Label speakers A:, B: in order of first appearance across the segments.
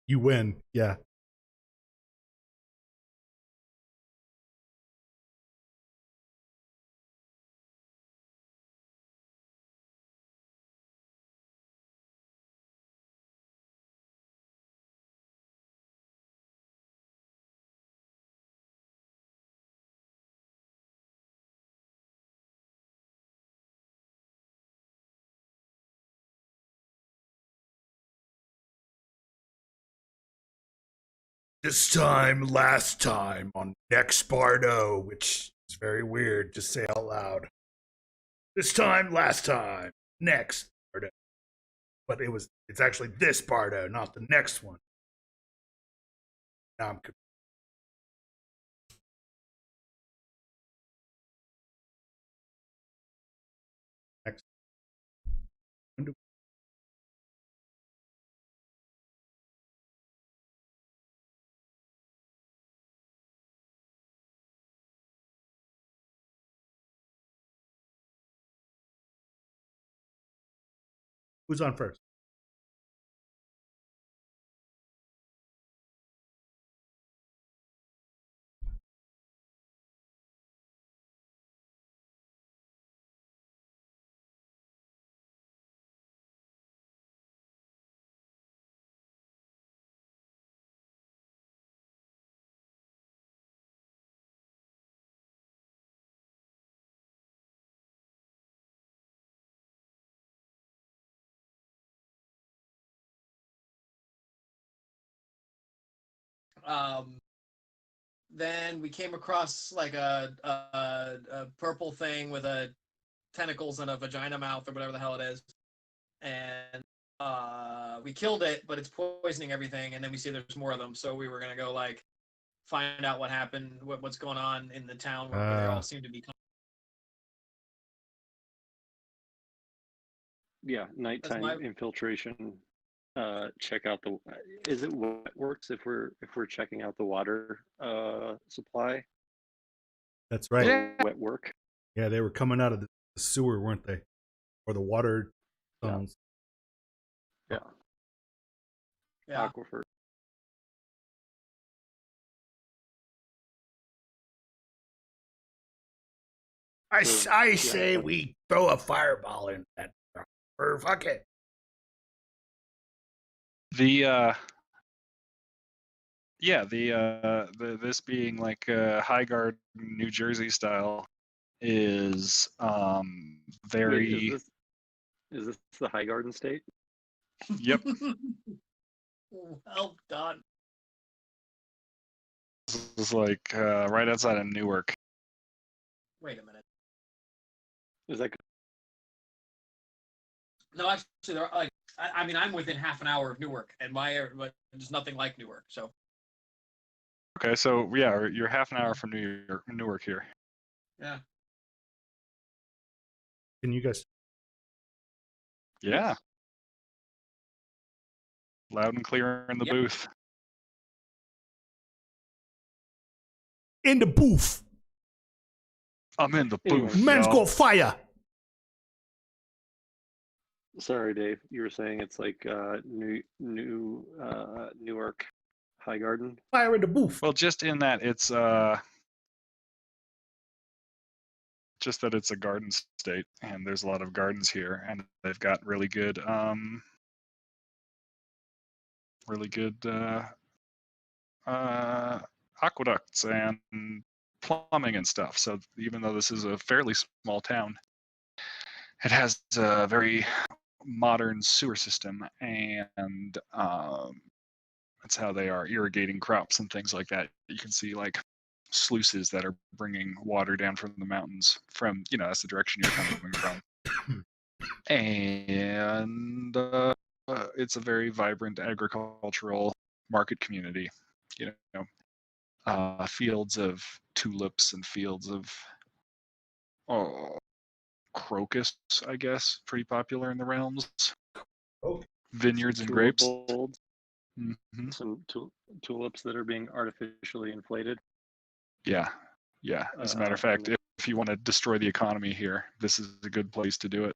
A: You win. Yeah. This time, last time on Next Bardo, which is very weird to say out loud. This time, last time, next Bardo. But it's actually this Bardo, not the next one. Now I'm confused. Next. Who's on first?
B: Um, then we came across like a purple thing with a tentacles and a vagina mouth or whatever the hell it is, and we killed it, but it's poisoning everything. And then we see there's more of them, so we were gonna go like find out what happened, what's going on in the town where they all seem to be.
C: Yeah, nighttime infiltration. Check out the. Is it what works if we're checking out the water supply?
A: That's right.
C: Yeah. Wet work.
A: Yeah, they were coming out of the sewer, weren't they? Or the water tunnels.
C: Yeah.
B: Yeah.
C: Aquifer.
A: I say we throw a fireball in that. Or fuck it.
D: The this being like High Garden, New Jersey style is very.
C: Wait, is this the High Garden State?
D: Yep.
B: Well done.
D: This is like right outside of Newark.
B: Wait a minute.
C: Is that?
B: No, actually, there are, like I mean, I'm within half an hour of Newark, and there's nothing like Newark. So.
D: Okay, so yeah, you're half an hour from Newark here.
B: Yeah.
A: Can you guys?
D: Yeah.
C: Yes.
D: Loud and clear in the booth.
A: In the booth.
D: I'm in the booth.
A: Man's got fire.
C: Sorry, Dave. You were saying it's like Newark High Garden.
A: Fire in the booth.
D: Well, just in that it's just that it's a garden state, and there's a lot of gardens here, and they've got really good aqueducts and plumbing and stuff. So even though this is a fairly small town, it has a very modern sewer system, and that's how they are irrigating crops and things like that. You can see like sluices that are bringing water down from the mountains from, that's the direction you're coming from. And it's a very vibrant agricultural market community, fields of tulips and fields of crocus, I guess, pretty popular in the realms. Vineyards and grapes.
C: Mm-hmm. Some tulips that are being artificially inflated.
D: Yeah. As a matter of fact, if you want to destroy the economy here, this is a good place to do it.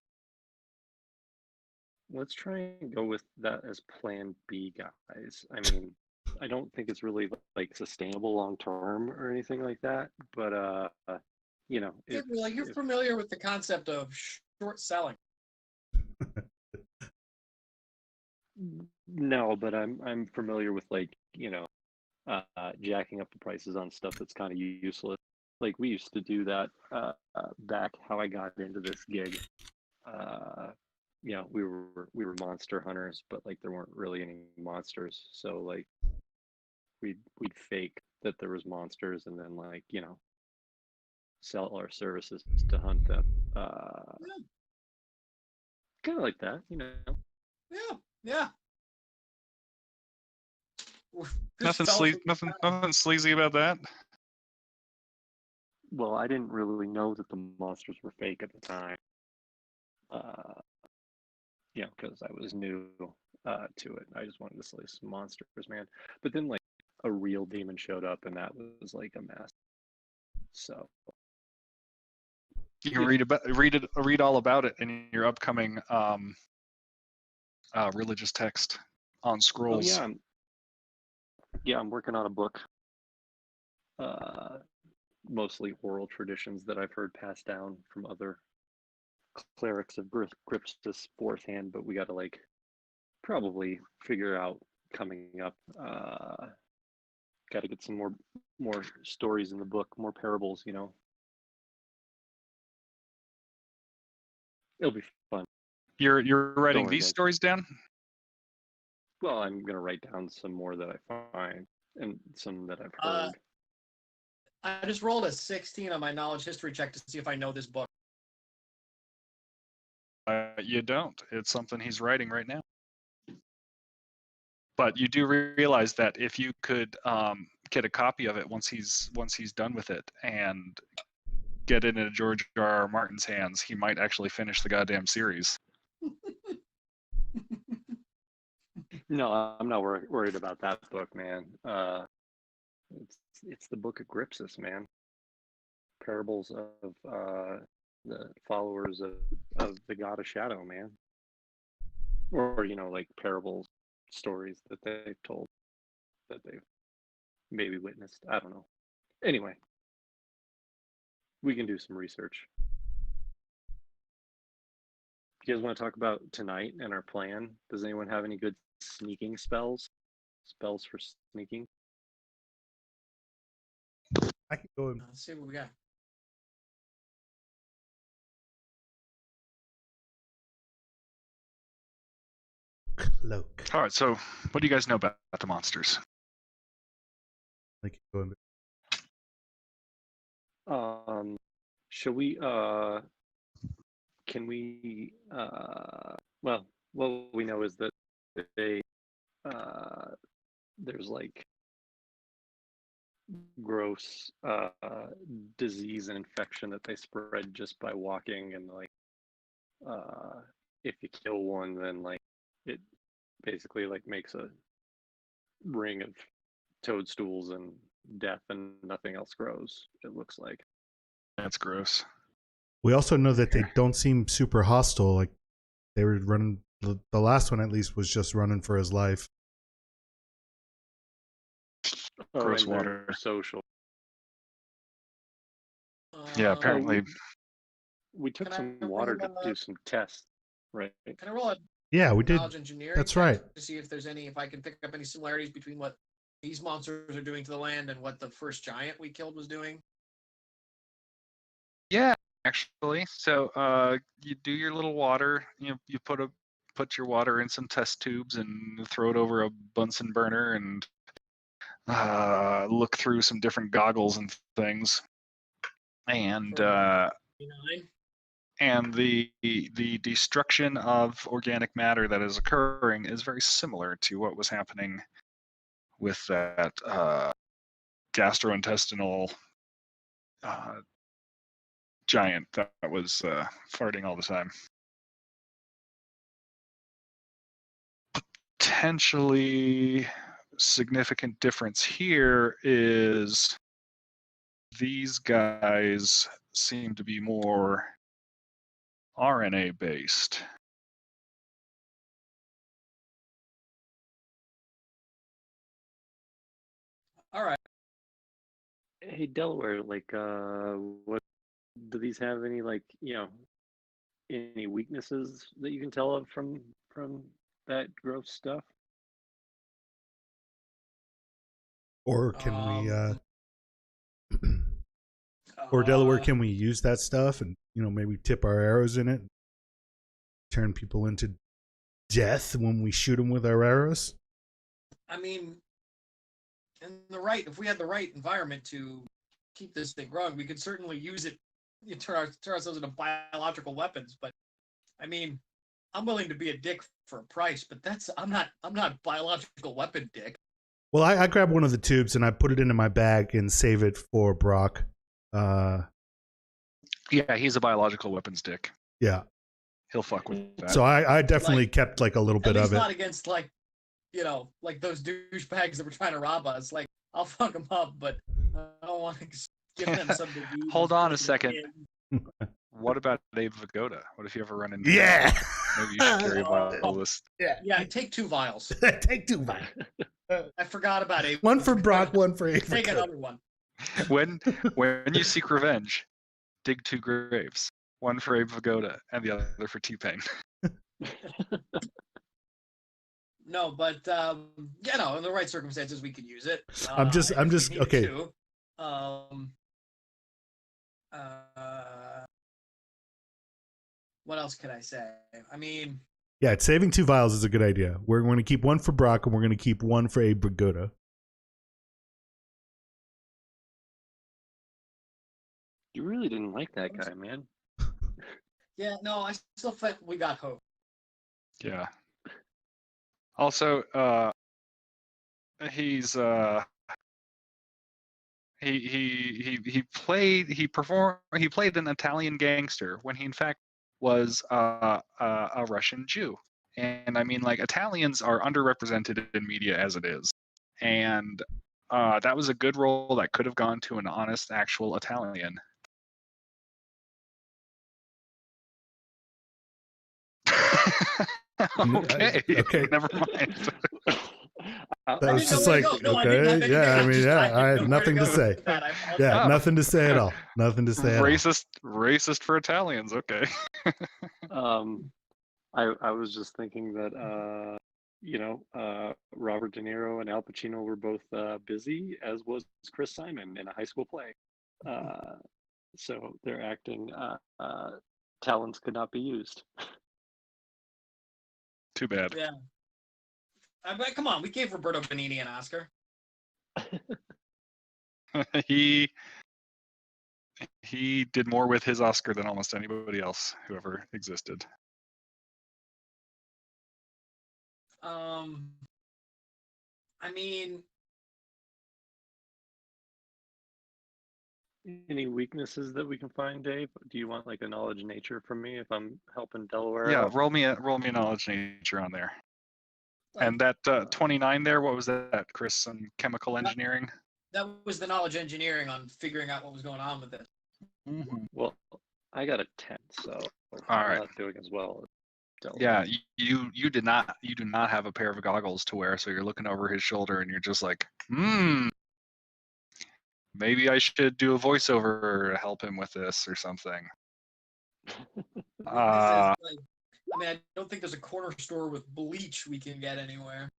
C: let's try and go with that as Plan B, guys. I mean, I don't think it's really like sustainable long term or anything like that. But you know,
B: Hey, well, you're
C: if
B: familiar with the concept of short selling.
C: no, but I'm familiar with like jacking up the prices on stuff that's kind of useless. Like we used to do that back how I got into this gig. Uh, we were monster hunters, but like there weren't really any monsters. So like we'd fake that there was monsters and then like sell our services to hunt them.
B: Yeah,
C: Kind of like that,
B: yeah, yeah. Just
D: Nothing
B: fell
D: sleazy,
B: from the
D: nothing sleazy about that.
C: Well, I didn't really know that the monsters were fake at the time. Uh, because I was new to it. I just wanted to slay some monsters, man. But then like a real demon showed up, and that was like a mess. So
D: You can read all about it in your upcoming religious text on
C: oh
D: scrolls.
C: I'm working on a book. Mostly oral traditions that I've heard passed down from other clerics of Grips's fourth hand, but we got to like probably figure out coming up. Got to get some more stories in the book, more parables. It'll be fun.
D: You're writing
C: worry,
D: these
C: guys.
D: stories down?
C: Well, I'm gonna write down some more that I find and some that I've
B: Uh,
C: heard.
B: I just rolled a 16 on my knowledge history check to see if I know this book.
D: You don't. It's something he's writing right now. But you do realize that if you could get a copy of it once he's done with it and get it into George R.R. Martin's hands, he might actually finish the goddamn series.
C: No, I'm not worried about that book, man. It's the book of Gripsis, man. Parables of the followers of the God of Shadow, man. Or like parables, stories that they've told, that they've maybe witnessed. I don't know. Anyway, we can do some research. You guys want to talk about tonight and our plan? Does anyone have any good sneaking spells? Spells for sneaking?
A: I can go and
B: Let's see what we got.
A: cloak.
D: All right, so what do you guys know about the monsters?
A: I can go and
C: Shall we can we well, what we know is that they there's like gross disease and infection that they spread just by walking, and like if you kill one, then like it basically like makes a ring of toadstools and death, and nothing else grows, it looks like.
D: That's gross.
A: we also know that they don't seem super hostile. Like they were running. The last one at least was just running for his life.
D: Gross
C: and they're
D: water.
C: social.
D: Yeah,
B: Um,
D: apparently.
C: We took
B: Can I
C: some
B: roll,
C: water to do some tests, right?
B: Can I roll a
A: Yeah, we did.
B: knowledge engineering
A: That's
B: check
A: right.
B: to see if I can pick up any similarities between what these monsters are doing to the land and what the first giant we killed was doing?
D: Yeah, actually. So you do your little water. You put your water in some test tubes and throw it over a Bunsen burner and look through some different goggles and things. And
B: For 9?
D: the destruction of organic matter that is occurring is very similar to what was happening with that gastrointestinal giant that was farting all the time. Potentially significant difference here is these guys seem to be more RNA based.
C: Hey, Delaware, like, what do these have any like, any weaknesses that you can tell of from that gross stuff?
A: Or can we,
B: Um,
A: or Delaware,
B: uh,
A: can we use that stuff and maybe tip our arrows in it, turn people into death when we shoot them with our arrows?
B: I mean, if we had the right environment to keep this thing growing, we could certainly use it. Turn ourselves into biological weapons. But I mean, I'm willing to be a dick for a price, but I'm not biological weapon dick.
A: Well, I grab one of the tubes and I put it into my bag and save it for Brock.
D: Yeah, he's a biological weapons dick.
A: Yeah.
D: He'll fuck with that.
A: So I definitely kept like a little bit
B: At least
A: of it.
B: not against like those douchebags that were trying to rob us. Like I'll fuck them up, but I don't want to give them some disease.
D: Hold on a second. What about Abe Vigoda? What if you ever run into
A: Yeah.
D: him? Maybe you should carry a vial list.
B: Yeah, take 2 vials.
A: Take 2 vials.
B: I forgot about it.
A: One for Brock, one for Abe.
B: Take another one.
D: When you seek revenge, dig 2 graves. One for Abe Vigoda and the other for T-Pain.
B: No, but in the right circumstances, we could use it.
A: I'm just
B: if we needed
A: okay.
B: to. What else could I say? I mean,
A: Yeah, saving 2 vials is a good idea. We're going to keep one for Brock and we're going to keep one for Abe Vigoda.
C: You really didn't like that guy, man.
B: yeah, no, I still think we got hope.
D: Yeah. Also, he's he played an Italian gangster when he in fact was a Russian Jew. And I mean, like, Italians are underrepresented in media as it is, and that was a good role that could have gone to an honest, actual Italian. Okay.
A: Okay.
D: Never mind.
A: That was just like, okay, yeah, I mean, yeah, I had nothing to say. Yeah,
D: Oh.
A: nothing to say at all. Nothing to say at all.
D: Racist for Italians. Okay.
C: I was just thinking that Robert De Niro and Al Pacino were both busy, as was Chris Simon in a high school play. So their acting talents could not be used.
D: Too bad.
B: Yeah. But come on, we gave Roberto Benigni an Oscar.
D: He did more with his Oscar than almost anybody else who ever existed.
B: I mean,
C: any weaknesses that we can find, Dave? Do you want like a knowledge nature from me if I'm helping Delaware
D: Yeah,
C: out?
D: roll me a knowledge nature on there. And that 29 there, what was that, Chris? Some chemical engineering?
B: That was the knowledge engineering on figuring out what was going on with this.
D: Mm-hmm.
C: Well, I got a 10, so
D: I'm
C: not doing as well.
D: Yeah, you do not have a pair of goggles to wear, so you're looking over his shoulder and you're just like, maybe I should do a voiceover to help him with this or something.
B: I don't think there's a corner store with bleach we can get anywhere.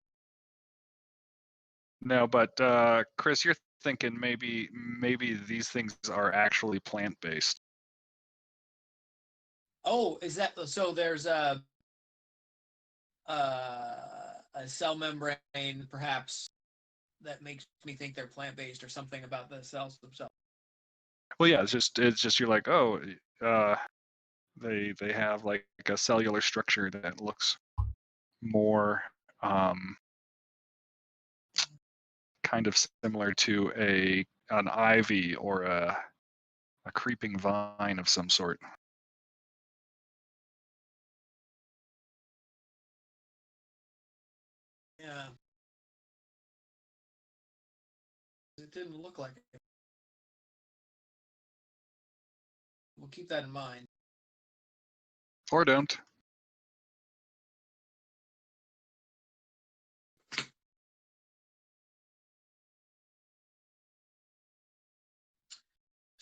D: No, but Chris, you're thinking maybe these things are actually plant-based.
B: Oh, is that so? There's a cell membrane, perhaps, that makes me think they're plant-based, or something about the cells themselves.
D: Well, yeah, it's just you're like, oh, they have like a cellular structure that looks more kind of similar to an ivy or a creeping vine of some sort.
B: Yeah. It didn't look like it. We'll keep that in mind.
D: Or don't.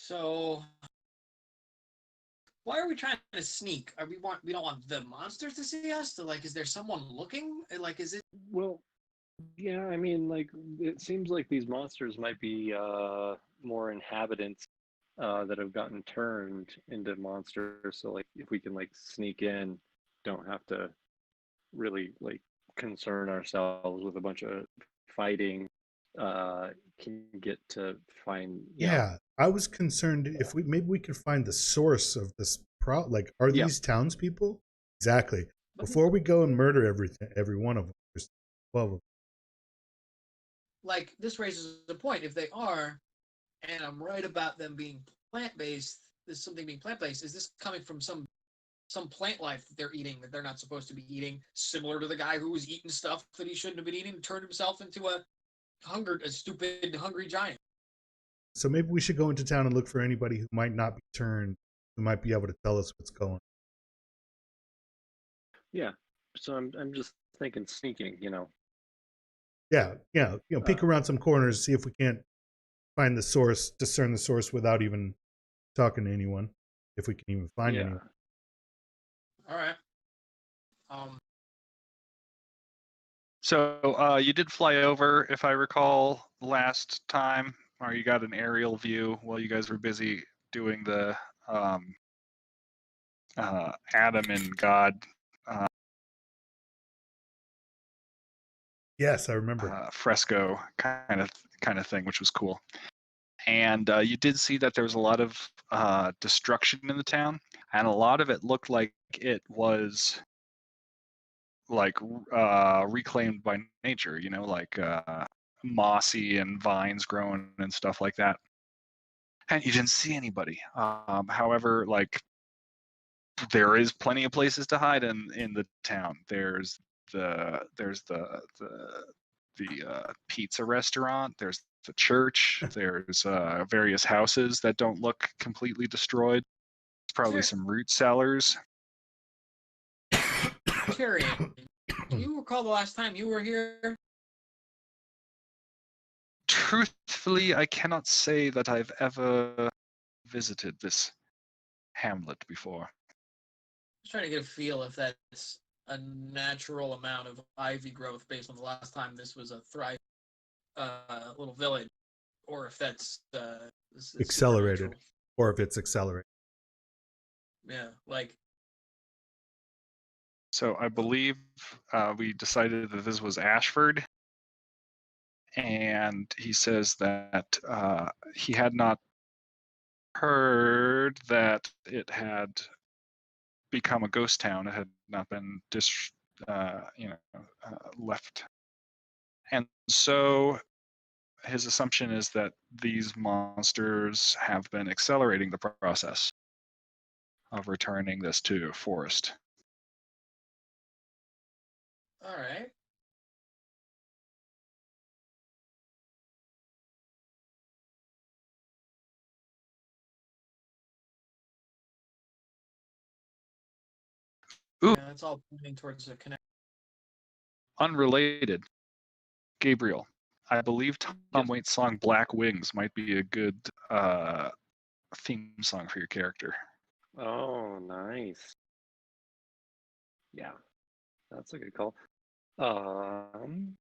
B: So why are we trying to sneak? We don't want the monsters to see us? To, like, is there someone looking? Like, is it?
C: Well, yeah, I mean, like, it seems like these monsters might be more inhabitants that have gotten turned into monsters. So, like, if we can, like, sneak in, don't have to really, like, concern ourselves with a bunch of fighting, can get to find,
A: Yeah, I was concerned if we could find the source of this like, are
C: yeah,
A: these townspeople? Exactly.
B: But,
A: Before we go and murder every one of them, there's 12 of them.
B: like, this raises a point. If they are, and I'm right about them being plant-based, there's something being plant-based. Is this coming from some plant life that they're eating that they're not supposed to be eating, similar to the guy who was eating stuff that he shouldn't have been eating and turned himself into a stupid, hungry giant?
A: So maybe we should go into town and look for anybody who might not be turned, who might be able to tell us what's going on.
C: yeah. So I'm just thinking sneaking,
A: Yeah, yeah. Peek
C: Uh,
A: around some corners, see if we can't find the source, discern the source without even talking to anyone, if we can even find
C: yeah.
A: anyone.
B: All right. Um,
D: So you did fly over, if I recall, last time, or you got an aerial view while you guys were busy doing the um, Adam and God
A: Yes, I remember.
D: fresco kind of thing, which was cool. And you did see that there was a lot of destruction in the town, and a lot of it looked like it was like reclaimed by nature. Like mossy and vines growing and stuff like that. And you didn't see anybody. However, like there is plenty of places to hide in the town. There's the pizza restaurant. There's the church. There's various houses that don't look completely destroyed. Probably
B: Ter-
D: some root cellars.
B: Terry, do you recall the last time you were here?
D: Truthfully, I cannot say that I've ever visited this hamlet before.
B: Just trying to get a feel if that's a natural amount of ivy growth based on the last time this was a thriving little village, or if that's
A: Accelerated,
B: supernatural.
A: or if it's accelerated.
B: Yeah, like,
D: So I believe we decided that this was Ashford, and he says that he had not heard that it had become a ghost town. It had not been left, and so his assumption is that these monsters have been accelerating the process of returning this to forest.
B: all right.
D: Ooh,
B: Yeah, it's all pointing towards a connection.
D: unrelated. Gabriel, I believe Tom
C: Yes.
D: Waits' song "Black Wings" might be a good theme song for your character.
C: Oh, nice. Yeah, that's a good call. Um,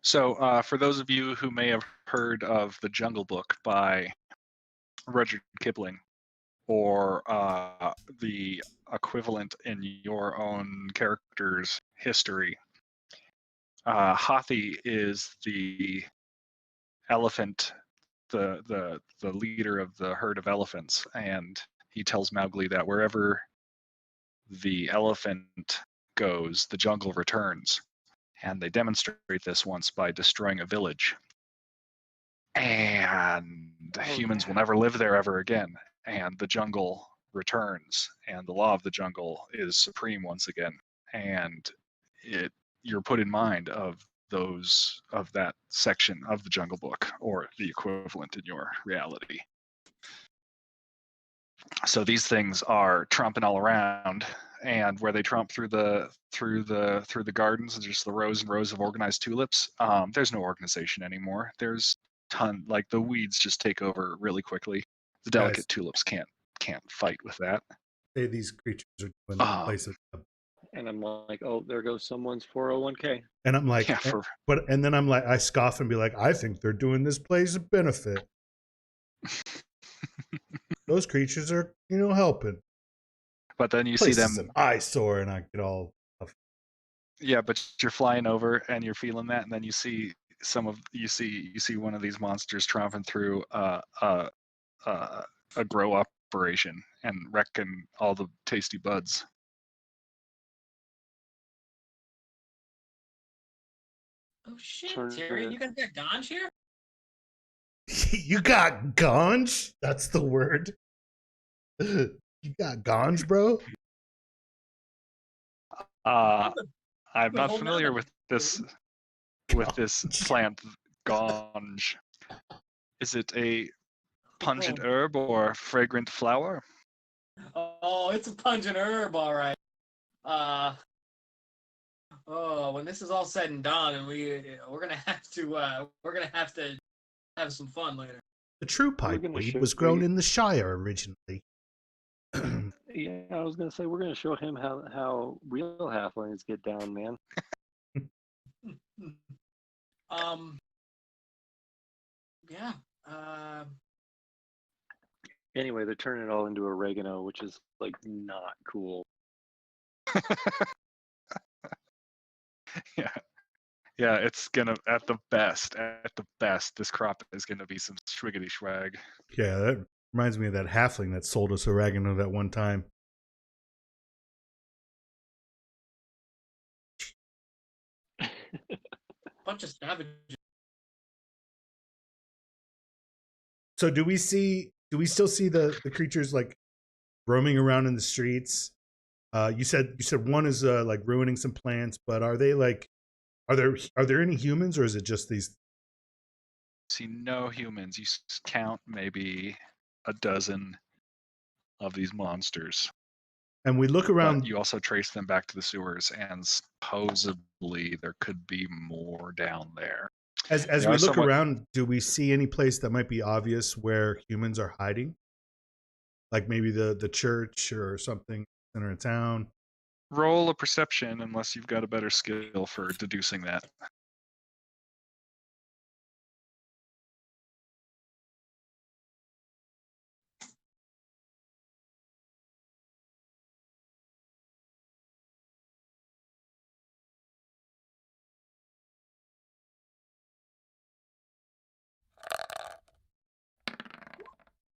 D: So, for those of you who may have heard of The Jungle Book by Rudyard Kipling, or the equivalent in your own character's history, Hathi is the elephant, the leader of the herd of elephants, and he tells Mowgli that wherever the elephant goes, the jungle returns. And they demonstrate this once by destroying a village. And
C: oh
D: humans will
C: yeah.
D: never live there ever again. And the jungle returns, and the law of the jungle is supreme once again. And you're put in mind of that section of the Jungle Book, or the equivalent in your reality. So these things are tromping all around, and where they tromp through the gardens, and just the rows and rows of organized tulips. There's no organization anymore. There's like the weeds just take over really quickly. The delicate
A: Guys.
D: tulips can't fight with that.
A: Say these creatures are doing the place of,
C: And I'm like, oh, there goes someone's 401k.
A: and I'm like,
D: Yeah,
A: and then I'm like, I scoff and be like, I think they're doing this place a benefit. Those creatures are, helping.
D: But then you
A: Place
D: see
A: is
D: them.
A: an eyesore, and I get all.
D: Yeah, but you're flying over and you're feeling that, and then you see you see one of these monsters tromping through a grow operation and wrecking all the tasty buds.
B: Oh shit,
C: Turn
B: Tyrion,
C: it-
B: you guys got Ganj here?
A: You got ganj? That's the word. You got ganj, bro?
D: I'm
B: been
D: not
B: holding
D: familiar
B: on
D: with this
A: Ganj.
D: plant, ganj. Is it a pungent
B: Oh.
D: herb or fragrant flower?
B: Oh, it's a pungent herb, all right. When this is all said and done, and we're gonna have to have some fun later.
A: The true
C: We're
A: pipe
C: gonna
A: weed
C: show
A: was grown
C: you-
A: in the Shire originally.
C: Yeah, I was gonna say we're gonna show him how real halflings get down, man.
B: Yeah.
C: Anyway, they're turning it all into oregano, which is like not cool.
D: Yeah, it's gonna at the best, this crop is gonna be some swiggity swag.
A: Yeah, that reminds me of that halfling that sold us oregano that one time.
B: Bunch of savages.
A: So do we still see the creatures like roaming around in the streets? You said one is like ruining some plants, but are there any humans, or is it just these?
D: See no humans. You count maybe a dozen of these monsters.
A: And we look
D: But
A: around.
D: you also trace them back to the sewers, and supposedly there could be more down there.
A: As
D: They
A: we
D: are
A: look
D: somewhat-
A: around, do we see any place that might be obvious where humans are hiding? Like maybe the church or something, center of town.
D: Roll a perception unless you've got a better skill for deducing that.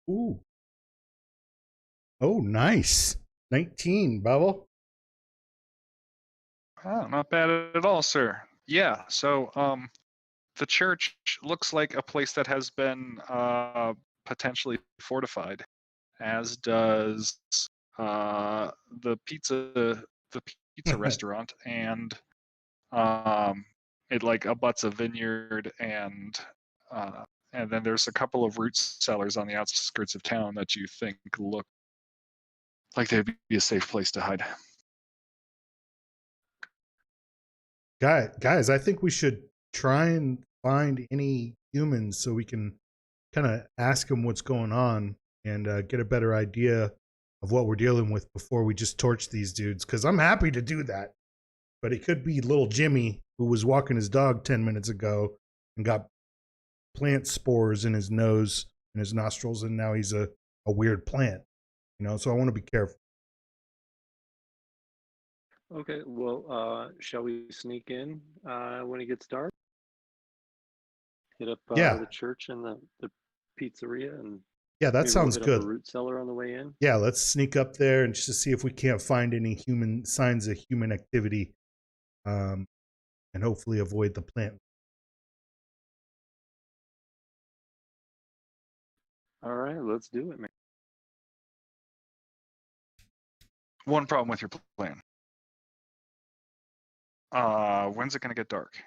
A: Ooh. Oh, nice. 19, Bubble.
D: Oh, not bad at all, sir. Yeah, so the church looks like a place that has been potentially fortified, as does the pizza restaurant, and it like abuts a vineyard, and then there's a couple of root cellars on the outskirts of town that you think look like they'd be a safe place to hide.
A: Guys, I think we should try and find any humans so we can kind of ask them what's going on and get a better idea of what we're dealing with before we just torch these dudes. Because I'm happy to do that, but it could be little Jimmy who was walking his dog 10 minutes ago and got plant spores in his nose and his nostrils, and now he's a weird plant. So I want to be careful.
C: Okay, well, shall we sneak in when it gets dark? Hit up
A: Yeah.
C: the church and the pizzeria, and
A: Yeah, that
C: maybe
A: sounds
C: we'll hit
A: good.
C: up a root cellar on the way in.
A: Yeah, let's sneak up there and just to see if we can't find any human signs of human activity, and hopefully avoid the plant.
C: All right, let's do it, man.
D: One problem with your plan. When's it gonna get dark?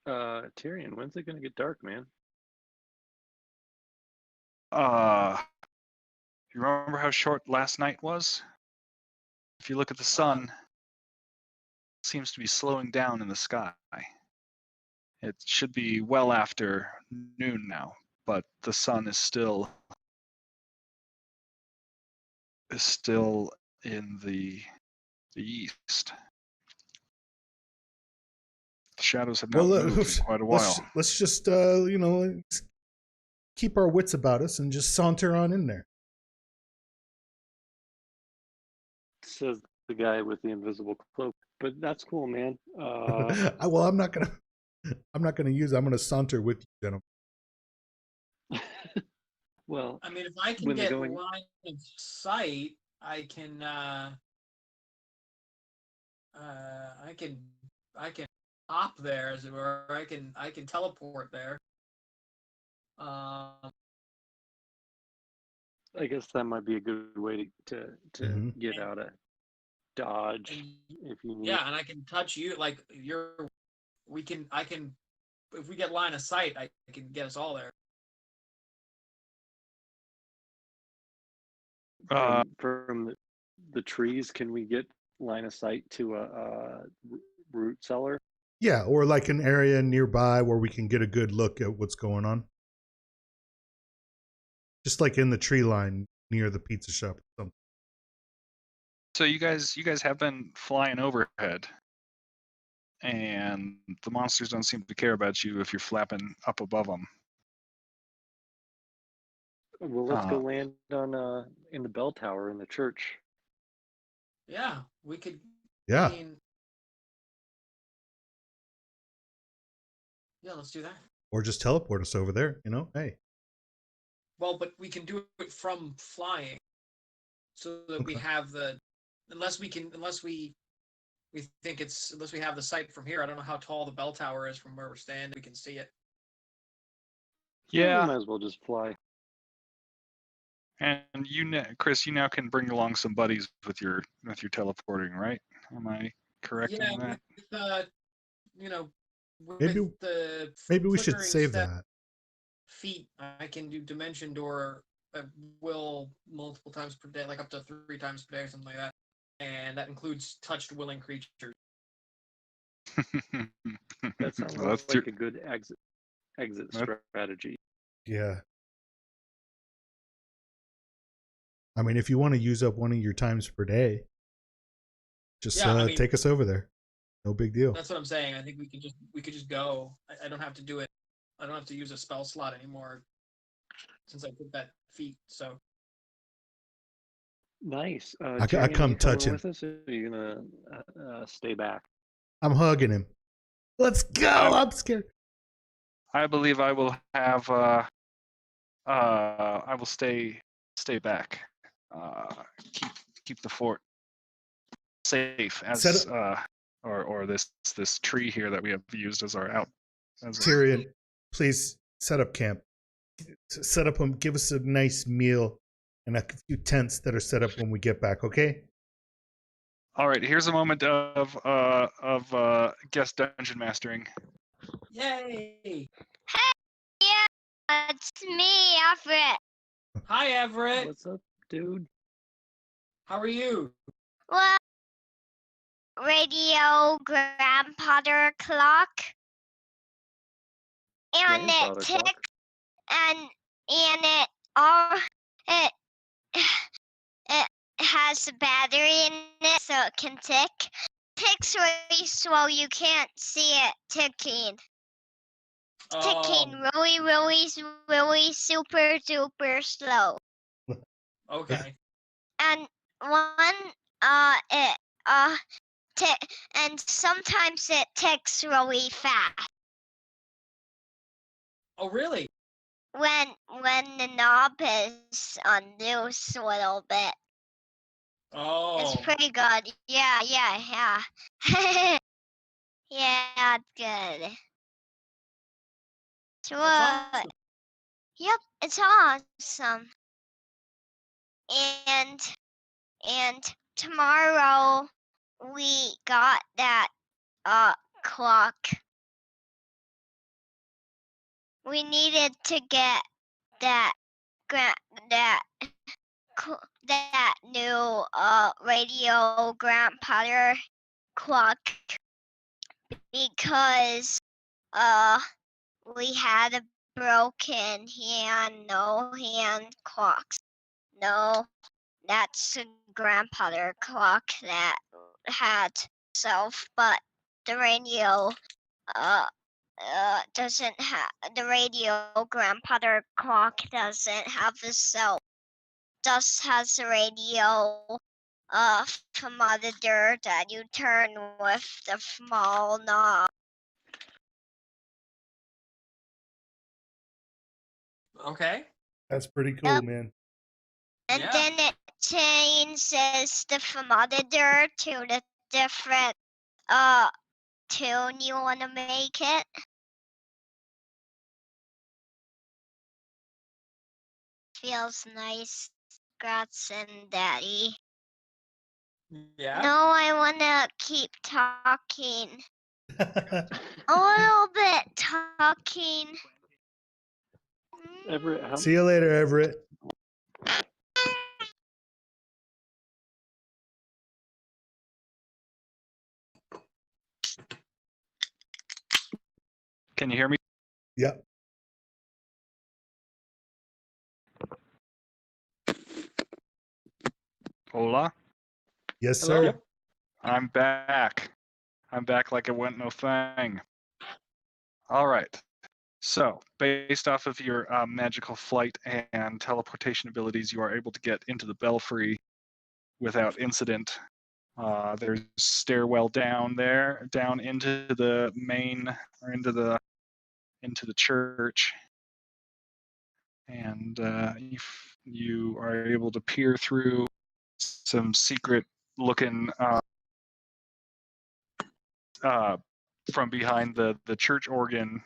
C: Tyrion, when's it gonna get dark, man?
D: You remember how short last night was? If you look at the sun, it seems to be slowing down in the sky. It should be well after noon now, but the sun is still in the east. The shadows have not moved in quite a while.
A: Let's just keep our wits about us and just saunter on in there.
C: Says the guy with the invisible cloak. But that's cool, man.
A: Well, I'm not gonna use it. I'm gonna saunter with you, gentlemen.
C: Well,
B: I mean, if I can
C: when they're
B: get
C: going-
B: line of sight, I can hop there, as it were. I can teleport there.
C: I guess that might be a good way to
A: Mhm.
C: get out of Dodge
B: and-
C: if you need.
B: yeah, and I can touch you like I can if we get line of sight, I can get us all there.
C: From the trees, can we get line of sight to a root cellar?
A: Yeah, or like an area nearby where we can get a good look at what's going on. Just like in the tree line near the pizza shop or something.
D: So you guys have been flying overhead, and the monsters don't seem to care about you if you're flapping up above them.
C: Well, let's go land on in the bell tower in the church.
B: Yeah, we could.
A: Yeah.
B: I mean, yeah, let's do that.
A: Or just teleport us over there, Hey.
B: Well, but we can do it from flying, so that we
A: Okay.
B: have unless we have the sight from here. I don't know how tall the bell tower is from where we're standing. We can see it.
C: Yeah, we might as well just fly.
D: And Chris, you now can bring along some buddies with your teleporting, right? Am I correct in that?
A: Maybe we should
B: flickering
A: save
B: step
A: that.
B: feet, I can do dimension door at will multiple times per day, like up to 3 times per day or something like that. And that includes touched willing creatures.
C: That sounds
D: Well, that's
C: like a good exit strategy.
A: Yeah. I mean, if you want to use up one of your times per day, just take us over there. No big deal.
B: That's what I'm saying. I think we could just go. I don't have to do it. I don't have to use a spell slot anymore since I took that feat. So
C: nice.
A: I
C: Jane,
A: come
C: are you
A: touch
C: coming
A: him.
C: with us, or are you gonna stay back?
A: I'm hugging him. Let's go. I'm scared.
D: I believe I will have. I will stay back. Keep the fort safe as or this tree here that we have used as our out.
A: Tyrion, please set up camp. Set up give us a nice meal and a few tents that are set up when we get back, okay?
D: All right, here's a moment of guest dungeon mastering.
B: yay!
E: Hey, yeah, it's me, Everett.
B: Hi, Everett.
C: What's up, dude?
B: How are you?
E: Well, radio grandfather clock, and
C: Grandfather
E: it
C: clock?
E: ticks, and it all it it has a battery in it, so it can tick. Ticks really slow. You can't see it ticking. Ticking really, really, really super duper slow.
B: Okay.
E: And it and sometimes it ticks really fast.
B: Oh, really?
E: When the knob is loose a little bit.
B: Oh.
E: It's pretty good. Yeah. Yeah, it's good. So,
B: That's awesome.
E: yep, it's awesome. And tomorrow we got that clock. We needed to get that that new radio grandfather clock because we had a broken no hand clocks. No, that's a grandfather clock that had self, but the radio doesn't have the radio grandfather clock doesn't have the self. Just has a radio monitor that you turn with the small knob.
B: Okay.
A: That's pretty cool,
E: Yep.
A: man.
E: And
B: Yeah.
E: then it changes the monitor to the different tune you want to make it. Feels nice, Grats and Daddy.
B: Yeah.
E: No, I want to keep talking. A little bit talking.
C: Everett, how,
A: See you later, Everett.
D: Can you hear me?
A: Yep.
D: Hola.
A: Yes,
B: Hello?
A: sir.
C: Yep.
D: I'm back. I'm back like it went no thing. All right. So, based off of your magical flight and teleportation abilities, you are able to get into the belfry without incident. There's stairwell down there, down into the main or into the church, and you are able to peer through some secret-looking from behind the church organ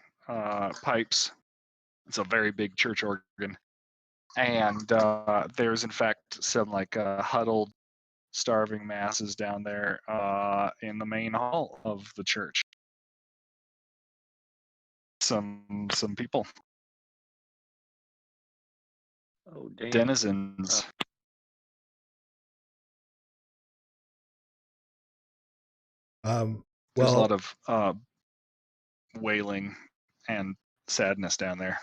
D: pipes. It's a very big church organ, and there's in fact some like huddled, starving masses down there in the main hall of the church. Some people,
C: oh damn.
D: denizens. There's a lot of wailing and sadness down there.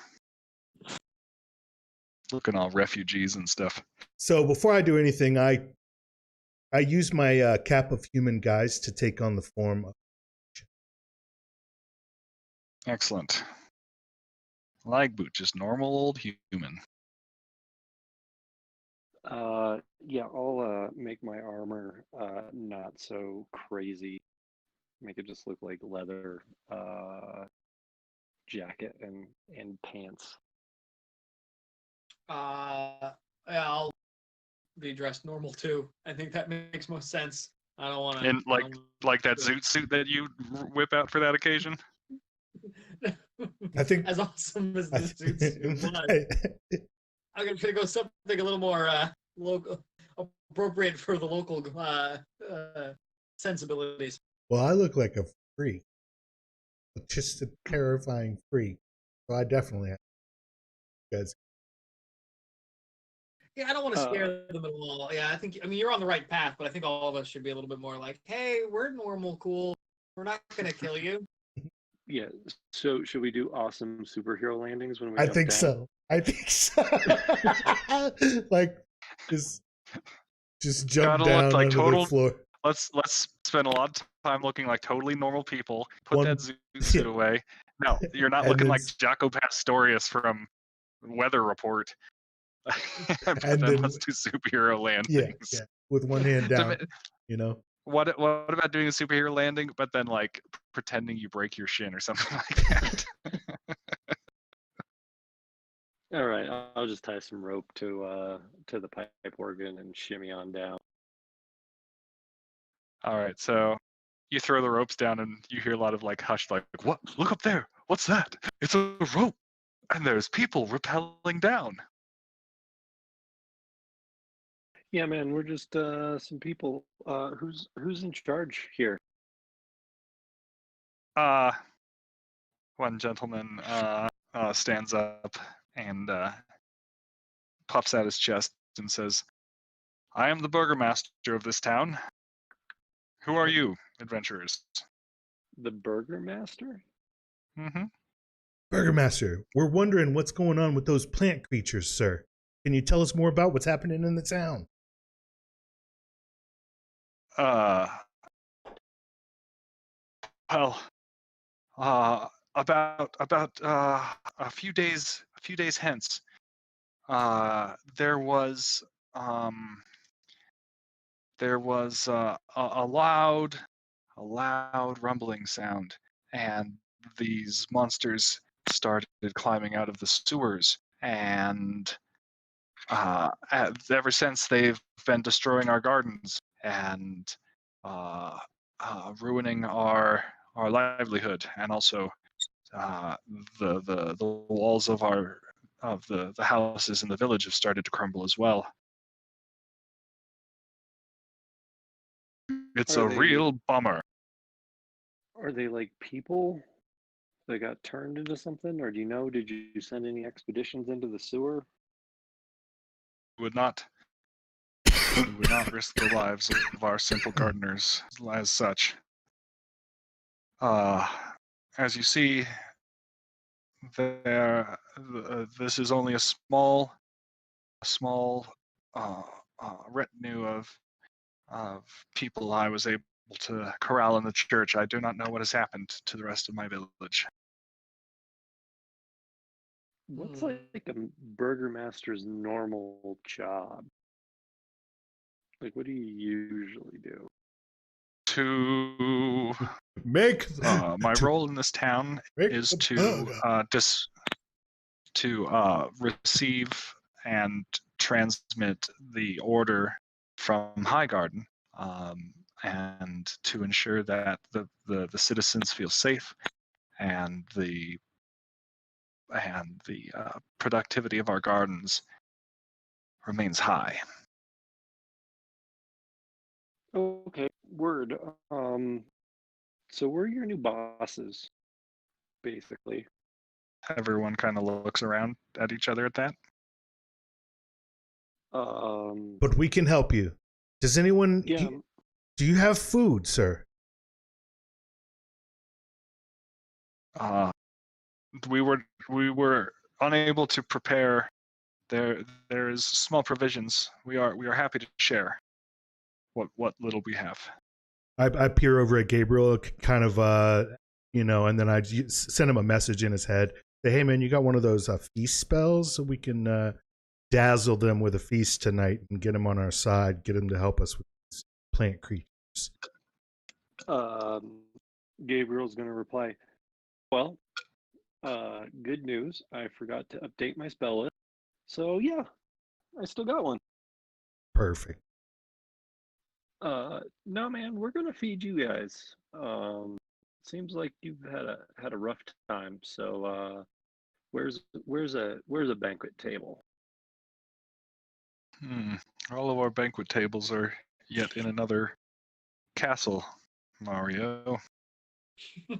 D: Looking all refugees and stuff.
A: So before I do anything, I use my cap of human guise to take on the form of.
D: Excellent. Lagboot, just normal old human.
C: Yeah, I'll make my armor not so crazy. Make it just look like leather jacket and pants.
B: Yeah, I'll be dressed normal too. I think that makes most sense. I don't want to.
D: And like that zoot suit that you whip out for that occasion.
A: I think-
B: as awesome as the suits was, I'm gonna go something a little more local, appropriate for the local sensibilities.
A: Well, I look like a freak, just a terrifying freak. So I definitely have guys.
B: Yeah, I don't want to scare them at all. Yeah, I mean, you're on the right path, but I think all of us should be a little bit more like, hey, we're normal, cool. We're not gonna kill you.
C: Yeah. So should we do awesome superhero landings when we?
A: I
C: jump
A: think
C: down?
A: so. I think so. Like just jump
D: Gotta
A: down
D: look like
A: onto
D: total.
A: the floor.
D: Let's spend a lot of time looking like totally normal people. Put
A: One-
D: that zoot suit away. No, you're not
A: And
D: looking
A: then
D: like Jaco Pastorius from Weather Report. But
A: And
D: then
A: then-
D: let's do superhero landings.
A: Yeah, with one hand down. You know.
D: What about doing a superhero landing, but then like pretending you break your shin or something like that?
C: All right, I'll just tie some rope to the pipe organ and shimmy on down.
D: All right, so you throw the ropes down and you hear a lot of like hushed, like, what? Look up there. What's that? It's a rope. And there's people rappelling down.
C: Yeah, man, we're just some people. Who's in charge here?
D: One gentleman stands up and puffs out his chest and says, I am the burgomaster of this town. Who are you, adventurers?
C: The Burger Master?
D: Mm-hmm.
A: Burgermaster, we're wondering what's going on with those plant creatures, sir. Can you tell us more about what's happening in the town?
D: Well, about a few days hence, there was a loud rumbling sound, and these monsters started climbing out of the sewers, and ever since they've been destroying our gardens and uh, ruining our livelihood, and also the walls of the houses in the village have started to crumble as well. It's
C: Are
D: a
C: they
D: real bummer.
C: are they like people that got turned into something, or do you know? Did you send any expeditions into the sewer?
D: We would not risk the lives of our simple gardeners as such. As you see, this is only a small retinue of people I was able to corral in the church. I do not know what has happened to the rest of my village.
C: What's
B: Hmm.
C: like a Burger Master's normal job? Like, what do you usually do?
D: To
A: Make
D: my role in this town
A: make
D: is
A: the
D: to
A: burger.
D: receive and transmit the order from Highgarden, and to ensure that the citizens feel safe, and the productivity of our gardens remains high.
C: Okay, word. So we're your new bosses, basically.
D: Everyone kind of looks around at each other at that.
A: But we can help you. Does anyone?
C: Yeah,
A: Do you have food, sir?
D: Uh, we were unable to prepare. There is small provisions. We are happy to share what little we have.
A: I peer over at Gabriel, kind of, and then I send him a message in his head. Say, hey man, you got one of those feast spells, so we can dazzle them with a feast tonight and get them on our side. Get them to help us with these plant creatures.
C: Gabriel's gonna reply, well, good news. I forgot to update my spell list. So yeah, I still got one.
A: Perfect.
C: No man, we're gonna feed you guys. Seems like you've had a rough time. So where's a banquet table?
D: All of our banquet tables are yet in another castle, Mario.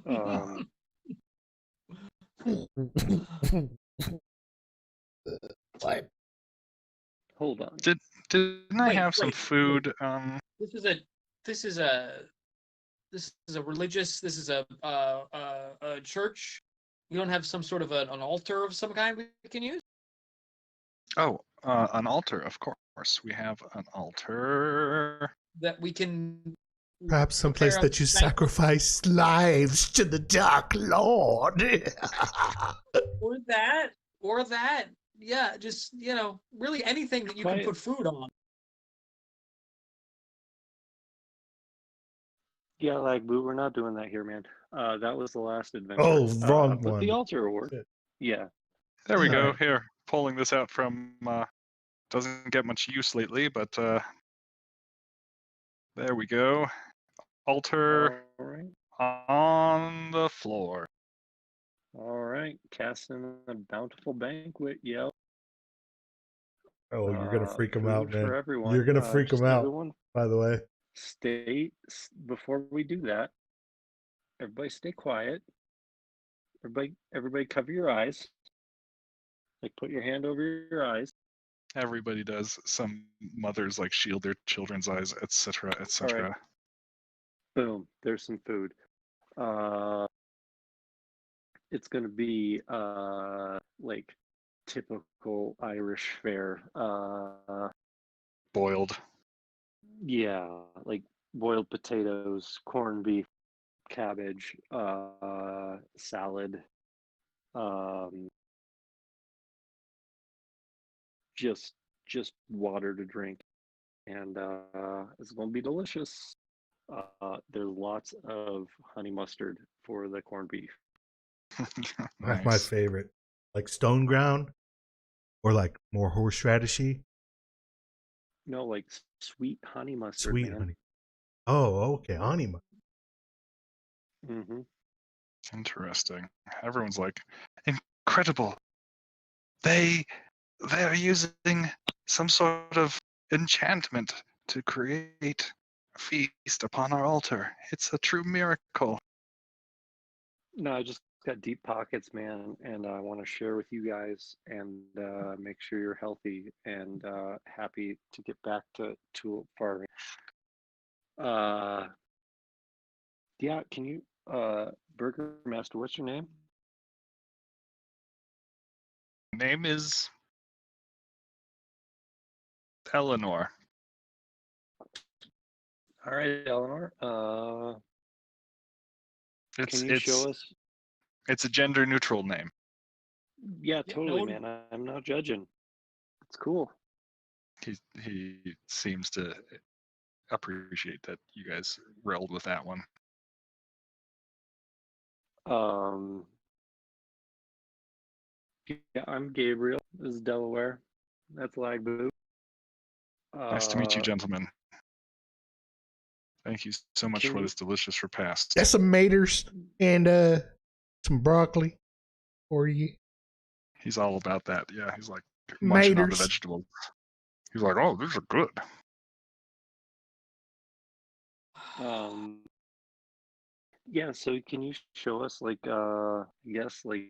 C: Um,
A: What?
C: hold on.
D: Didn't I
B: Wait,
D: have some
B: wait,
D: food?
B: This is a this is a this is a religious. This is a church. We don't have some sort of an altar of some kind we can use.
D: An altar, of course. We have an altar.
B: That we can
A: Perhaps someplace
B: prepare a
A: that you
B: banquet,
A: sacrifice lives to the Dark Lord.
B: or that. Yeah, just really anything that you can
C: Quiet.
B: put food on.
C: Yeah, like boo, we're not doing that here, man. That was the last adventure.
A: Oh, wrong
C: But the
A: one.
C: altar will work.
A: Shit.
C: Yeah.
D: There we go.
A: Alright.
D: Here, pulling this out from doesn't get much use lately, but there we go. Altar
C: All right.
D: on the floor.
C: All right. Casting a bountiful banquet. Yep.
A: Oh, you're gonna freak him out,
C: Food for
A: man.
C: everyone.
A: You're gonna freak him
C: Just
A: out.
C: everyone
A: By the way.
C: before we do that, everybody stay quiet. Everybody cover your eyes. Like put your hand over your eyes.
D: Everybody does. Some mothers like shield their children's eyes, etc., etc.
C: All right. Boom. There's some food. It's gonna be like typical Irish fare.
D: Boiled.
C: Yeah, like boiled potatoes, corned beef, cabbage, salad, um, just water to drink, and it's gonna be delicious. There's lots of honey mustard for the corned beef.
A: That's my
D: Nice.
A: favorite. Like stone ground or like more horseradish-y,
C: No, like sweet honey mustard,
A: sweet
C: man.
A: honey. Oh, okay, honey mustard.
C: Mm-hmm.
D: Interesting. Everyone's like, incredible. They're using some sort of enchantment to create a feast upon our altar. It's a true miracle.
C: No, I just got deep pockets, man, and I want to share with you guys and make sure you're healthy and happy to get back to tulip farming. Yeah, can you, Burger Master, what's your name?
D: Name is Eleanor.
C: All right, Eleanor.
D: It's
C: Can you show us?
D: it's a gender neutral name.
C: Yeah,
B: Yeah,
C: totally,
B: no,
C: man. I'm not judging. It's cool.
D: He seems to appreciate that you guys rolled with that one.
C: Um, yeah, I'm Gabriel. This is Delaware. That's Lagboot.
D: Nice to meet you, gentlemen. Thank you so much
C: Can
D: for
C: you-
D: this delicious repast.
A: That's some maters and some broccoli for you.
D: He's all about that. Yeah, he's like munching on the
A: Maters.
D: vegetables. He's like, oh, these are good.
C: Yeah, so can you show us like yes, like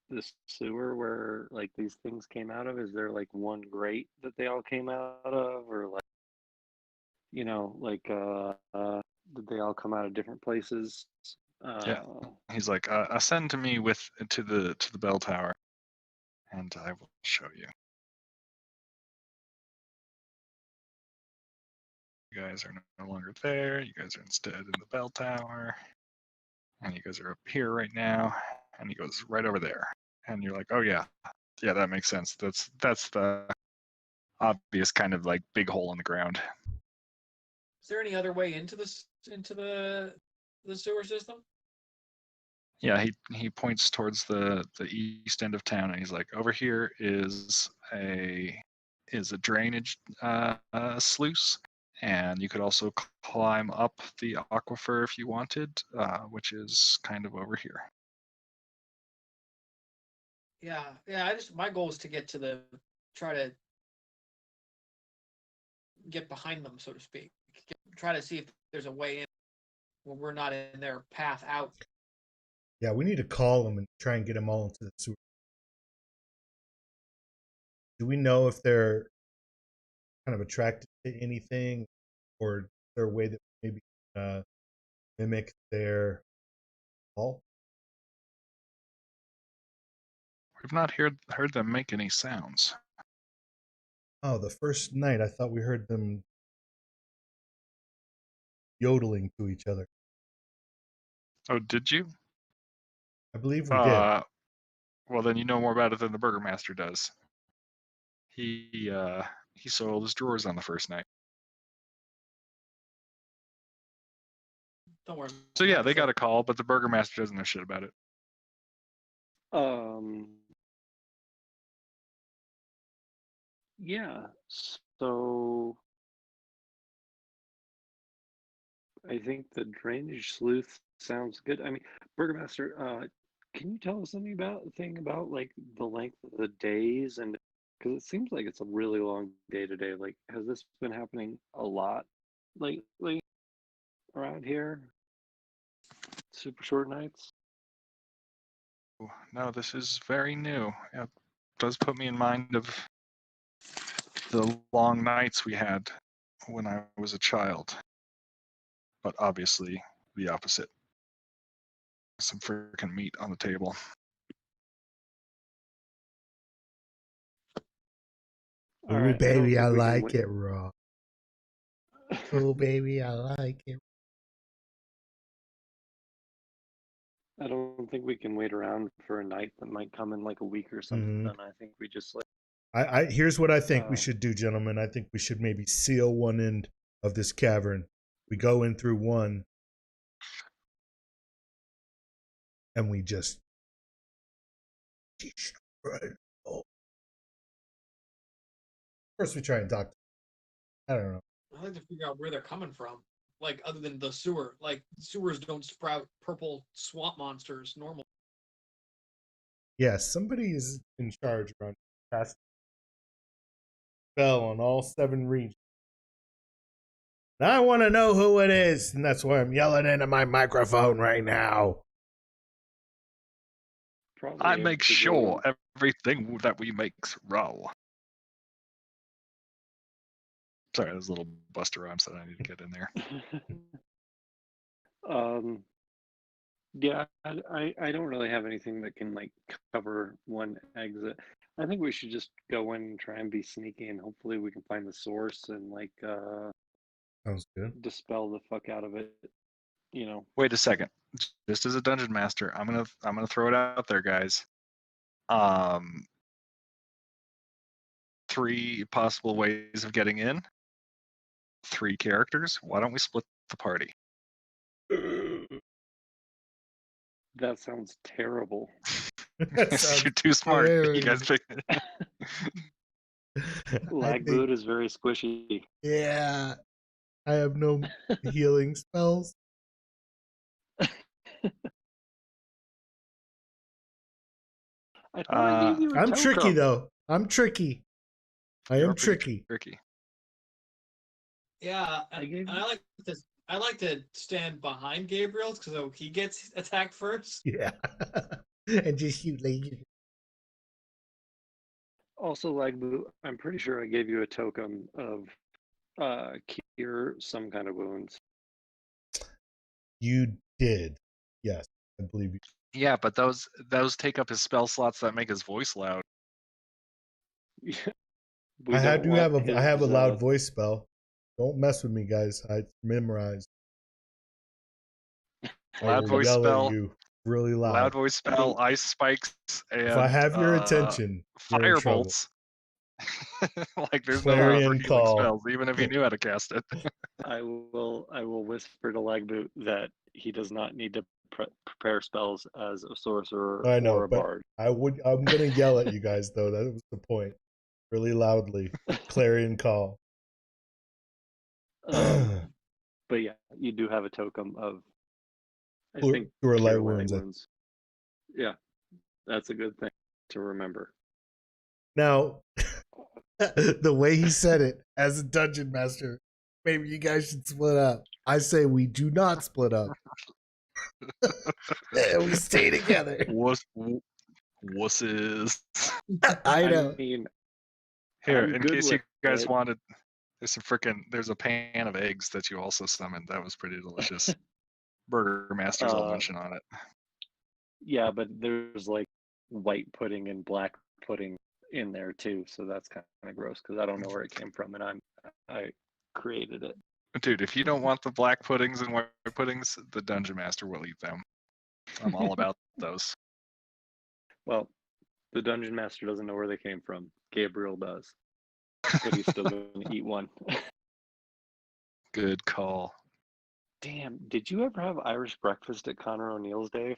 C: the sewer where like these things came out of? Is there like one grate that they all came out of, or like like did they all come out of different places?
D: Yeah. He's like, ascend to me to the bell tower, and I will show you. You guys are no longer there. You guys are instead in the bell tower, and you guys are up here right now. And he goes right over there, and you're like, oh yeah, that makes sense. That's the obvious kind of like big hole in the ground.
B: Is there any other way into the sewer system?
D: Yeah, he points towards the east end of town, and he's like, over here is a drainage sluice, and you could also climb up the aquifer if you wanted, which is kind of over here.
B: Yeah. My goal is to get to try to get behind them, so to speak. Try to see if there's a way in where we're not in their path out.
A: Yeah, we need to call them and try and get them all into the sewer. Do we know if they're kind of attracted to anything, or is there a way that maybe mimic their call?
D: We've not heard them make any sounds.
A: Oh, the first night I thought we heard them yodeling to each other.
D: Oh, did you?
A: I believe we did.
D: Well, then you know more about it than the Burgermaster does. He soiled his drawers on the first night.
B: Don't worry.
D: So yeah, they got a call, but the Burgermaster doesn't know shit about it.
C: Yeah, so I think the drainage sleuth sounds good. I mean, Burgermaster, can you tell us anything about like the length of the days, and because it seems like it's a really long day today. Like, has this been happening a lot lately around here? Super short nights?
D: No, this is very new. It does put me in mind of the long nights we had when I was a child. But obviously, the opposite. Some freaking meat on the table.
C: All
A: Ooh,
C: right, I don't
A: baby,
C: think
A: I
C: we can
A: like
C: wait-
A: it raw. Oh, baby, I like it.
C: I don't think we can wait around for a night that might come in like a week or something.
A: Mhm.
C: I think we just like
A: Here's what I think we
C: Uh,
A: should do, gentlemen. I think we should maybe seal one end of this cavern. We go in through one, and we just destroy. Oh. First, we try and talk. I don't know.
B: I like to figure out where they're coming from. Like other than the sewer, like sewers don't sprout purple swamp monsters normally.
A: Yes, somebody is in charge around cast spell on all 7 regions. And I want to know who it is, and that's why I'm yelling into my microphone right now.
C: probably
D: I
C: have
D: make
C: to
D: sure
C: go-
D: everything that we make's raw. Sorry, there's a little Buster Rhymes that I need to get in there.
C: Yeah, I don't really have anything that can like cover one exit. I think we should just go in and try and be sneaky, and hopefully we can find the source and like
A: Sounds good.
C: dispel the fuck out of it. You know,
D: Wait a second. Just as a dungeon master, I'm gonna throw it out there, guys. 3 possible ways of getting in. 3 characters. Why don't we split the party?
C: that sounds terrible.
A: That sounds
D: You're too smart. You guys
A: hilarious.
D: pick.
A: I
C: Lag
A: think,
C: boot is very squishy.
A: yeah, I have no healing spells.
C: I thought I gave you a
A: I'm tricky
C: totem.
A: though. I'm tricky. I
D: You're
A: am
D: pretty
A: tricky.
D: Tricky.
B: Yeah,
C: I gave
B: and I like to. I like to stand behind Gabriel because he gets attacked first.
A: Yeah. And just shoot laser.
C: Also, lag boot. I'm pretty sure I gave you a token of cure some kind of wounds.
A: You did. Yes, I believe you.
D: Yeah, but those take up his spell slots that make his voice loud.
C: We
A: I
C: don't
A: do
C: want
A: have I have a
C: his,
A: loud voice spell. Don't mess with me, guys. I memorized. I
D: Loud
A: will
D: voice
A: yell
D: spell.
A: at you really loud.
D: Loud voice spell. Ice spikes and
A: If I have your attention, you're in
D: fire
A: trouble.
D: bolts. Like there's
A: Clarion
D: no for healing
A: call.
D: spells, even if he knew how to cast it.
C: I will whisper to Lagboot that he does not need to prepare spells as a sorcerer
A: I know,
C: or a
A: but
C: bard.
A: I'm gonna yell at you guys though. That was the point. Really loudly. Clarion call.
C: But yeah, you do have a token of I
A: Cure
C: think
A: light
C: cure
A: wounds.
C: Yeah, that's a good thing to remember.
A: Now, the way he said it as a dungeon master, maybe you guys should split up. I say we do not split up. We stay together.
D: Wusses.
A: I know.
C: mean,
D: Here,
C: I'm
D: in
C: good
D: case you
C: with
D: guys
C: it.
D: wanted, there's a pan of eggs that you also summoned. That was pretty delicious. Burger Master's all mention on it.
C: Yeah, but there's like white pudding and black pudding in there too, so that's kind of gross because I don't know where it came from, and I created it.
D: Dude, if you don't want the black puddings and white puddings, the Dungeon Master will eat them. I'm all about those.
C: Well, the dungeon master doesn't know where they came from. Gabriel does, but he's still going to eat one.
D: Good call.
C: Damn, did you ever have Irish breakfast at Connor O'Neill's, Dave?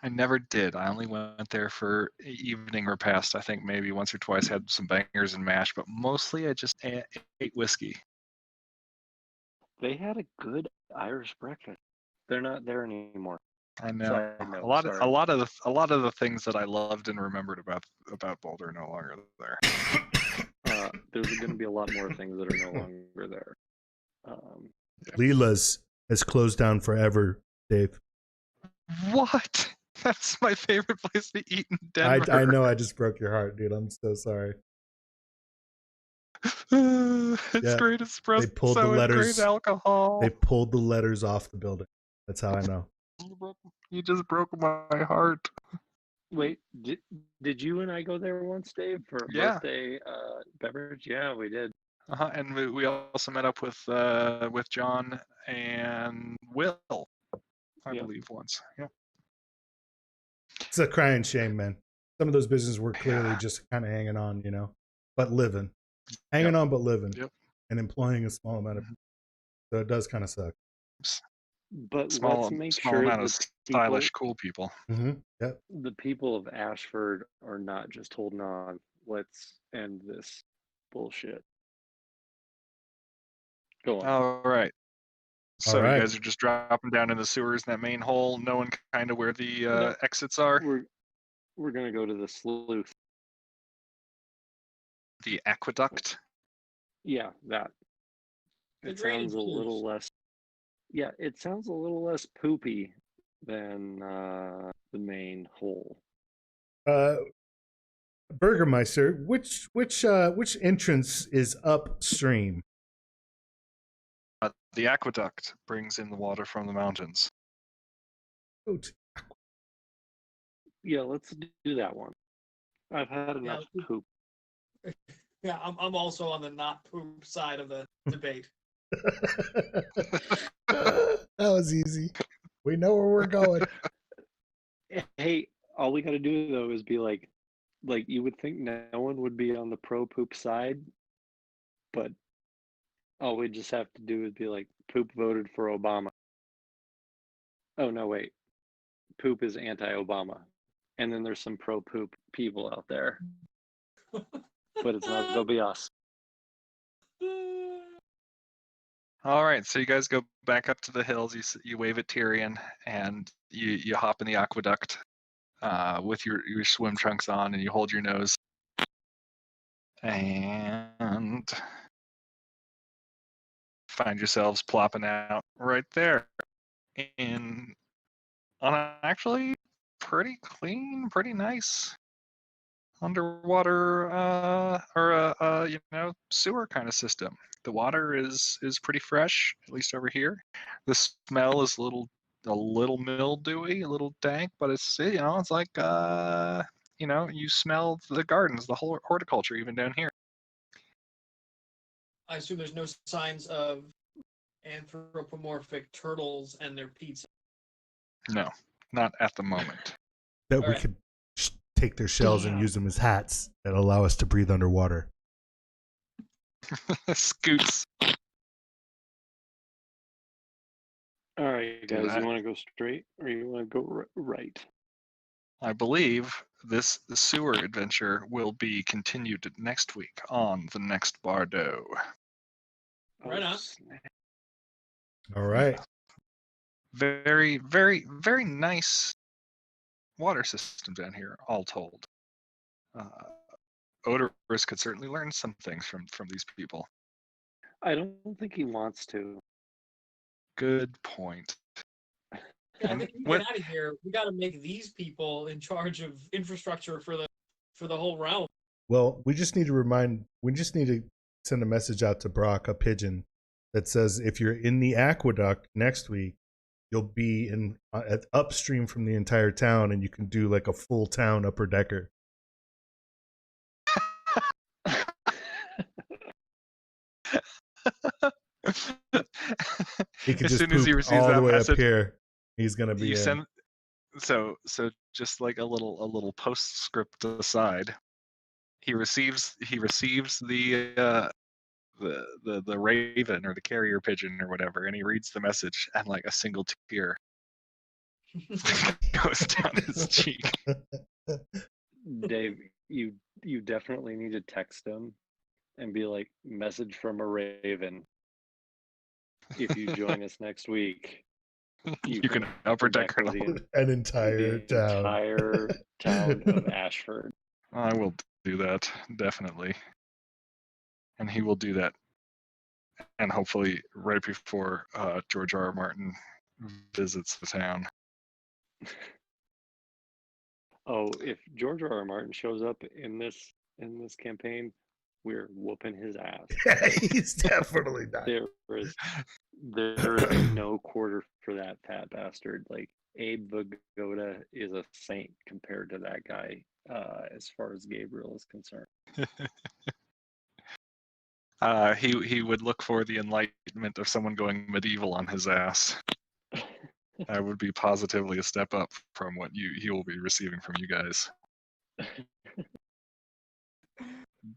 D: I never did. I only went there for evening repast. I think maybe once or twice had some bangers and mash, but mostly I just ate whiskey.
C: They had a good Irish breakfast. They're not there anymore.
D: I know.
C: Side note,
D: a lot
C: sorry.
D: of the things that I loved and remembered about Boulder are no longer there.
C: There's going to be a lot more things that are no longer there.
A: Leela's has closed down forever, Dave.
D: What? That's my favorite place to eat in Denver.
A: I know I just broke your heart, dude. I'm so sorry.
D: It's
A: Yeah,
D: great
A: they pulled the
D: espresso and great
A: letters.
D: alcohol.
A: They pulled the letters off the building. That's how I know.
D: You just broke my heart.
C: Wait, did you and I go there once, Dave, for a
D: Yeah.
C: birthday beverage? Yeah, we did.
D: And we also met up with John and Will, I
C: Yeah.
D: believe, once. Yeah.
A: It's a crying shame, man. Some of those businesses were clearly
D: Yeah.
A: just kind of hanging on, but living, hanging on, but living,
D: Yep.
A: and employing a small amount of. So it does kind of suck.
C: But
D: Small
C: let's make
D: small
C: sure
D: amount of
C: the
D: stylish, cool people.
A: Yep.
C: the people of Ashford are not just holding on. Let's end this bullshit. Go on.
D: All right.
A: All
D: So you
A: right.
D: guys are just dropping down in the sewers in that main hole, knowing kind of where the exits are.
C: We're gonna go to the sleuth.
D: The aqueduct.
C: Yeah, that.
B: The
C: It
B: drainage
C: sounds a little less. Yeah, it sounds a little less poopy than the main hole.
A: Burgermeister, which entrance is upstream?
D: The aqueduct brings in the water from the mountains.
A: Go to-
C: Yeah, let's do that one. I've had enough
B: Yeah.
C: poop.
B: Yeah, I'm also on the not poop side of the debate.
A: That was easy. We know where we're going.
C: Hey, all we gotta do though is be like you would think no one would be on the pro poop side, but all we just have to do is be like, poop voted for Obama. Oh no, wait, poop is anti-Obama, and then there's some pro poop people out there, but it's not gonna be us.
D: All right, so you guys go back up to the hills. You wave at Tyrion, and you hop in the aqueduct with your swim trunks on, and you hold your nose, and find yourselves plopping out right there in on an actually pretty clean, pretty nice underwater sewer kind of system. The water is pretty fresh, at least over here. The smell is a little mildewy, a little dank, but it's it's like you smell the gardens, the whole horticulture even down here.
B: I assume there's no signs of anthropomorphic turtles and their pizza.
D: No, not at the moment.
A: That
B: All
A: we
B: right.
A: could take their shells and use them as hats that allow us to breathe underwater.
D: Scoots.
C: All right,
D: Do
C: guys,
D: that.
C: you want to go straight or you want to go right?
D: I believe this sewer adventure will be continued next week on the Next Bardo.
B: Right on.
C: Snap.
A: All right.
D: Very, very, very nice water system down here, all told. Odorous could certainly learn some things from these people.
C: I don't think he wants to.
D: Good point.
B: Yeah, I think we get out of here. We got to make these people in charge of infrastructure for the whole realm.
A: Well, we just need to send a message out to Brock, a pigeon, that says if you're in the aqueduct next week, you'll be in upstream from the entire town, and you can do like a full town upper decker. He could
D: As
A: just
D: soon as he
A: poop
D: receives
A: all
D: that
A: the way
D: message,
A: up here. He's gonna be
D: you
A: in.
D: send so just like a little postscript aside. He receives the raven or the carrier pigeon or whatever, and he reads the message, and like a single tear goes down his cheek.
C: Dave, you definitely need to text him and be like, message from a raven. If you join us next week,
D: You can upper decker
A: an entire town.
C: Entire town of Ashford.
D: I will do that, definitely. And he will do that. And hopefully right before George R. R. Martin visits the town.
C: Oh, if George R. R. Martin shows up in this campaign, we're whooping his ass.
A: He's definitely not.
C: There is no quarter for that fat bastard. Like Abe Vigoda is a saint compared to that guy, as far as Gabriel is concerned.
D: He would look for the enlightenment of someone going medieval on his ass. That would be positively a step up from what he will be receiving from you guys.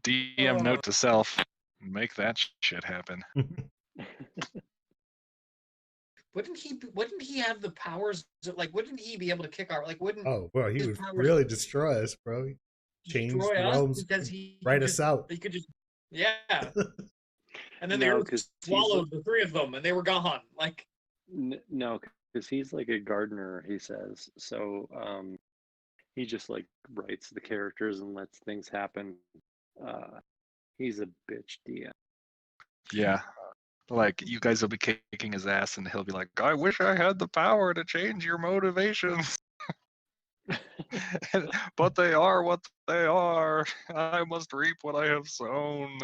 D: DM note to self: make that shit happen.
B: Wouldn't he have the powers? Like, wouldn't he be able to kick our? Like, wouldn't
A: Oh, well, he
B: his
A: would
B: powers
A: really destroy us, bro. He'd change
B: destroy
A: the
B: us
A: realms,
B: because he
A: write
B: could
A: us
B: just,
A: out.
B: He could just, yeah. And then
C: No,
B: the
C: 'cause
B: earth
C: he's
B: swallowed the three of them, and they were gone. Like,
C: No, because he's like a gardener, he says. So he just like writes the characters and lets things happen. He's a bitch DM.
D: Yeah. Like, you guys will be kicking his ass, and he'll be like, I wish I had the power to change your motivations. But they are what they are. I must reap what I have sown.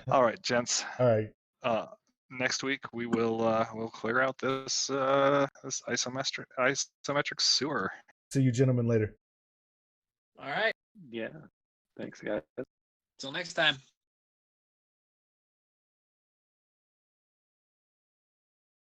D: All right, gents.
A: All right.
D: Next week we will we'll clear out this this isometric sewer.
A: See you gentlemen later.
B: all right.
C: Yeah. Thanks, guys.
B: Till next time.